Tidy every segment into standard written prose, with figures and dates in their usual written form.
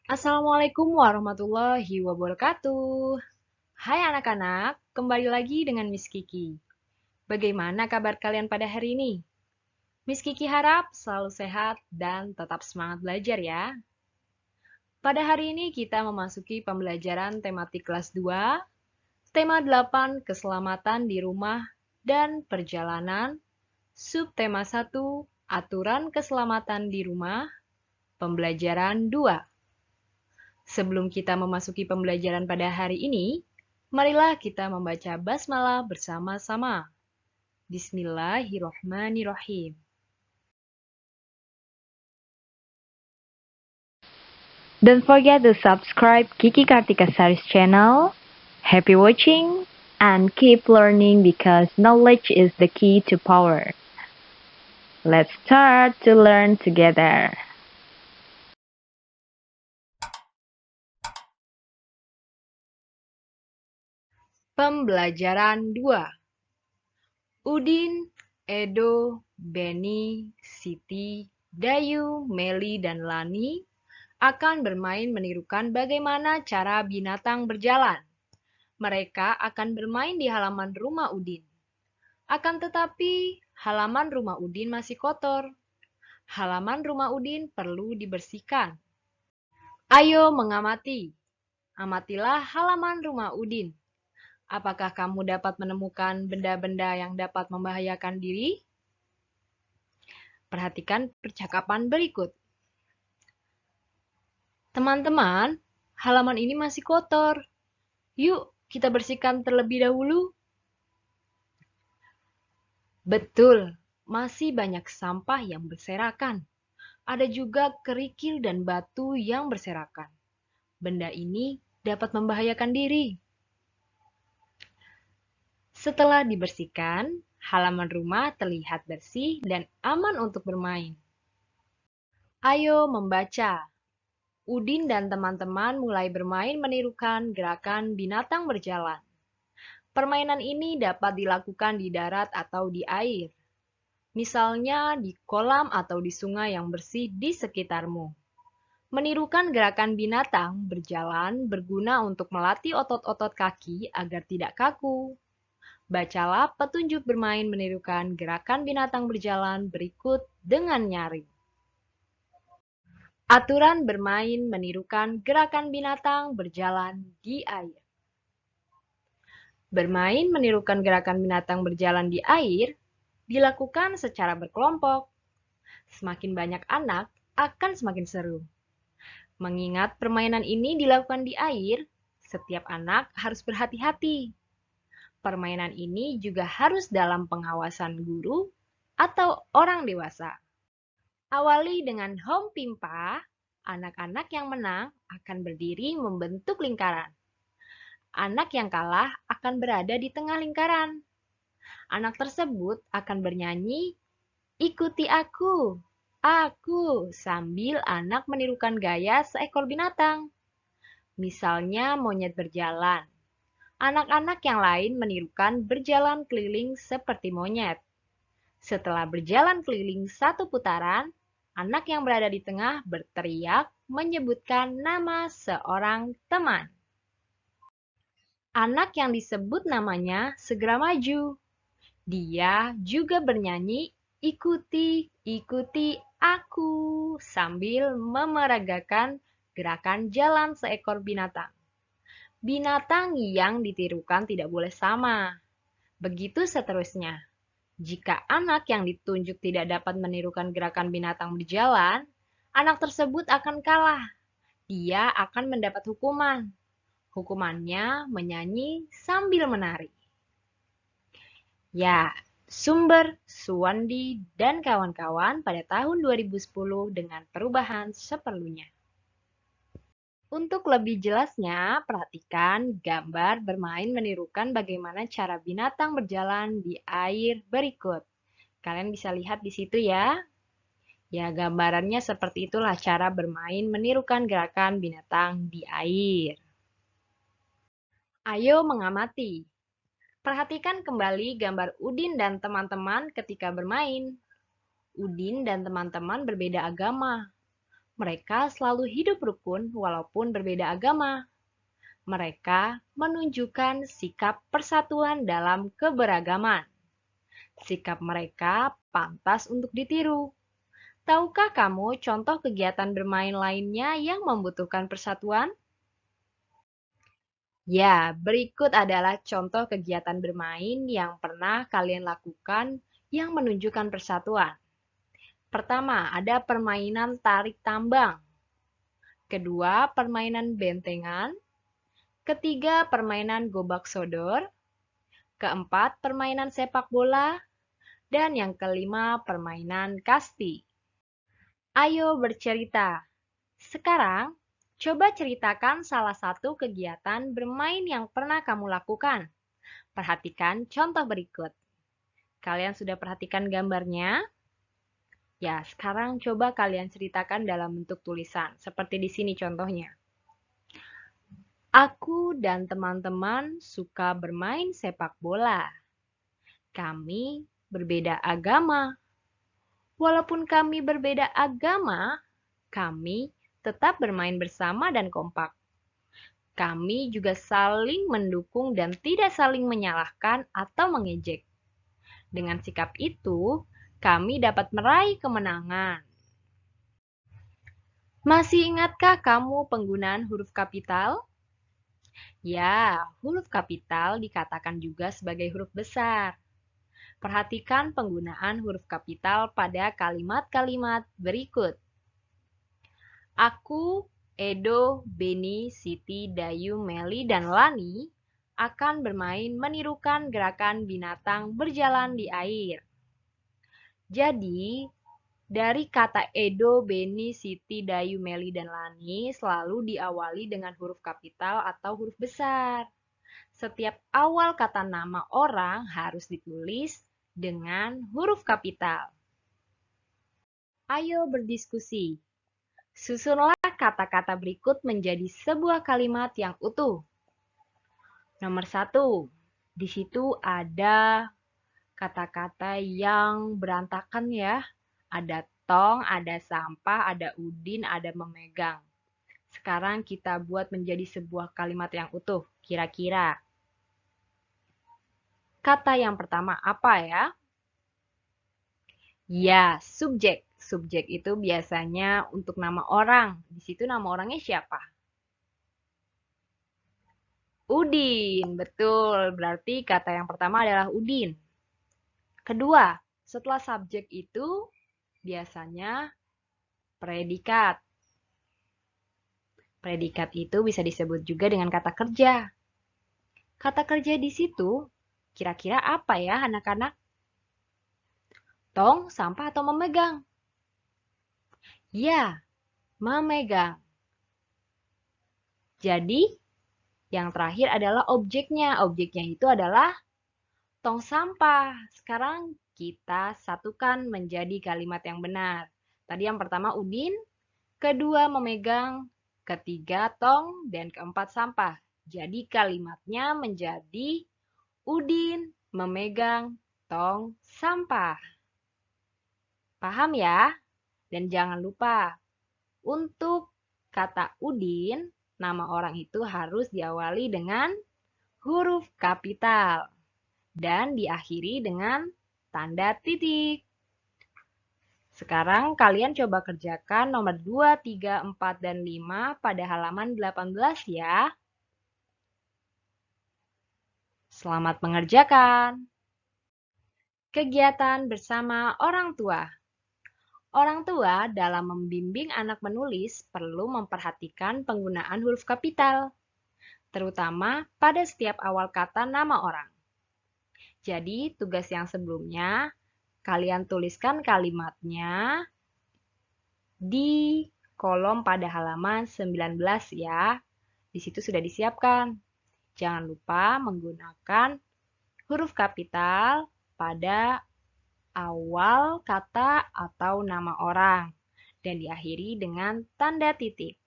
Assalamualaikum warahmatullahi wabarakatuh. Hai anak-anak, kembali lagi dengan Miss Kiki. Bagaimana kabar kalian pada hari ini? Miss Kiki harap selalu sehat dan tetap semangat belajar ya. Pada hari ini kita memasuki pembelajaran tematik kelas 2, tema 8 keselamatan di rumah dan perjalanan, subtema 1 aturan keselamatan di rumah, pembelajaran 2. Sebelum kita memasuki pembelajaran pada hari ini, marilah kita membaca basmalah bersama-sama. Bismillahirrohmanirrohim. Don't forget to subscribe Kiki Kartika Saris channel. Happy watching and keep learning because knowledge is the key to power. Let's start to learn together. Pembelajaran 2. Udin, Edo, Benny, Siti, Dayu, Meli, dan Lani akan bermain menirukan bagaimana cara binatang berjalan. Mereka akan bermain di halaman rumah Udin. Akan tetapi, halaman rumah Udin masih kotor. Halaman rumah Udin perlu dibersihkan. Ayo mengamati. Amatilah halaman rumah Udin. Apakah kamu dapat menemukan benda-benda yang dapat membahayakan diri? Perhatikan percakapan berikut. Teman-teman, halaman ini masih kotor. Yuk, kita bersihkan terlebih dahulu. Betul, masih banyak sampah yang berserakan. Ada juga kerikil dan batu yang berserakan. Benda ini dapat membahayakan diri. Setelah dibersihkan, halaman rumah terlihat bersih dan aman untuk bermain. Ayo membaca. Udin dan teman-teman mulai bermain menirukan gerakan binatang berjalan. Permainan ini dapat dilakukan di darat atau di air. Misalnya di kolam atau di sungai yang bersih di sekitarmu. Menirukan gerakan binatang berjalan berguna untuk melatih otot-otot kaki agar tidak kaku. Bacalah petunjuk bermain menirukan gerakan binatang berjalan berikut dengan nyaring. Aturan bermain menirukan gerakan binatang berjalan di air. Bermain menirukan gerakan binatang berjalan di air dilakukan secara berkelompok. Semakin banyak anak akan semakin seru. Mengingat permainan ini dilakukan di air, setiap anak harus berhati-hati. Permainan ini juga harus dalam pengawasan guru atau orang dewasa. Awali dengan home pimpa, anak-anak yang menang akan berdiri membentuk lingkaran. Anak yang kalah akan berada di tengah lingkaran. Anak tersebut akan bernyanyi, "Ikuti aku, aku," sambil anak menirukan gaya seekor binatang. Misalnya monyet berjalan. Anak-anak yang lain menirukan berjalan keliling seperti monyet. Setelah berjalan keliling satu putaran, anak yang berada di tengah berteriak menyebutkan nama seorang teman. Anak yang disebut namanya segera maju. Dia juga bernyanyi, "Ikuti, ikuti aku," sambil memeragakan gerakan jalan seekor binatang. Binatang yang ditirukan tidak boleh sama. Begitu seterusnya. Jika anak yang ditunjuk tidak dapat menirukan gerakan binatang berjalan, anak tersebut akan kalah. Dia akan mendapat hukuman. Hukumannya menyanyi sambil menari. Ya, sumber Suwandi dan kawan-kawan pada tahun 2010 dengan perubahan seperlunya. Untuk lebih jelasnya, perhatikan gambar bermain menirukan bagaimana cara binatang berjalan di air berikut. Kalian bisa lihat di situ ya. Ya, gambarannya seperti itulah cara bermain menirukan gerakan binatang di air. Ayo mengamati. Perhatikan kembali gambar Udin dan teman-teman ketika bermain. Udin dan teman-teman berbeda agama. mereka selalu hidup rukun walaupun berbeda agama. Mereka menunjukkan sikap persatuan dalam keberagaman. Sikap mereka pantas untuk ditiru. Tahukah kamu contoh kegiatan bermain lainnya yang membutuhkan persatuan? Ya, berikut adalah contoh kegiatan bermain yang pernah kalian lakukan yang menunjukkan persatuan. Pertama, ada permainan tarik tambang. Kedua, permainan bentengan. Ketiga, permainan gobak sodor. Keempat, permainan sepak bola. Dan yang kelima, permainan kasti. Ayo bercerita. Sekarang, coba ceritakan salah satu kegiatan bermain yang pernah kamu lakukan. Perhatikan contoh berikut. Kalian sudah perhatikan gambarnya? Ya, sekarang coba kalian ceritakan dalam bentuk tulisan, seperti di sini contohnya. Aku dan teman-teman suka bermain sepak bola. Kami berbeda agama. Walaupun kami berbeda agama, kami tetap bermain bersama dan kompak. Kami juga saling mendukung dan tidak saling menyalahkan atau mengejek. Dengan sikap itu, kami dapat meraih kemenangan. Masih ingatkah kamu penggunaan huruf kapital? Ya, huruf kapital dikatakan juga sebagai huruf besar. Perhatikan penggunaan huruf kapital pada kalimat-kalimat berikut. Aku, Edo, Beni, Siti, Dayu, Meli, dan Lani akan bermain menirukan gerakan binatang berjalan di air. Jadi, dari kata Edo, Beni, Siti, Dayu, Meli, dan Lani selalu diawali dengan huruf kapital atau huruf besar. Setiap awal kata nama orang harus ditulis dengan huruf kapital. Ayo berdiskusi. Susunlah kata-kata berikut menjadi sebuah kalimat yang utuh. Nomor 1, di situ ada kata-kata yang berantakan ya. Ada tong, ada sampah, ada udin, ada memegang. Sekarang kita buat menjadi sebuah kalimat yang utuh. Kira-kira kata yang pertama apa ya? Ya, subjek. Subjek itu biasanya untuk nama orang. Di situ nama orangnya siapa? Udin, betul. Berarti kata yang pertama adalah Udin. Kedua, setelah subjek itu biasanya predikat. Predikat itu bisa disebut juga dengan kata kerja. Kata kerja di situ kira-kira apa ya anak-anak? Tong, sampah, atau memegang? Ya, memegang. Jadi, yang terakhir adalah objeknya. Objeknya itu adalah tong sampah. Sekarang kita satukan menjadi kalimat yang benar. Tadi yang pertama Udin, kedua memegang, ketiga tong, dan keempat sampah. Jadi kalimatnya menjadi Udin memegang tong sampah. Paham ya? Dan jangan lupa, untuk kata Udin, nama orang itu harus diawali dengan huruf kapital dan diakhiri dengan tanda titik. Sekarang kalian coba kerjakan nomor 2, 3, 4, dan 5 pada halaman 18 ya. Selamat mengerjakan. Kegiatan bersama orang tua. Orang tua dalam membimbing anak menulis perlu memperhatikan penggunaan huruf kapital, terutama pada setiap awal kata nama orang. Jadi, tugas yang sebelumnya, kalian tuliskan kalimatnya di kolom pada halaman 19 ya. Di situ sudah disiapkan. Jangan lupa menggunakan huruf kapital pada awal kata atau nama orang dan diakhiri dengan tanda titik.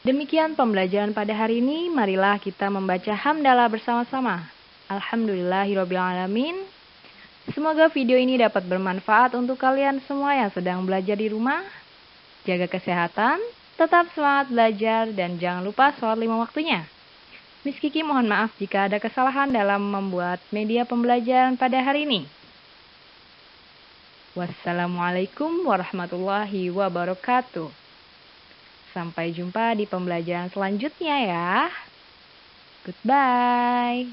Demikian pembelajaran pada hari ini. Marilah kita membaca hamdalah bersama-sama. Alhamdulillahirobbilalamin. Semoga video ini dapat bermanfaat untuk kalian semua yang sedang belajar di rumah. Jaga kesehatan, tetap semangat belajar, dan jangan lupa sholat 5 waktunya. Miss Kiki mohon maaf jika ada kesalahan dalam membuat media pembelajaran pada hari ini. Wassalamualaikum warahmatullahi wabarakatuh. Sampai jumpa di pembelajaran selanjutnya ya. Goodbye.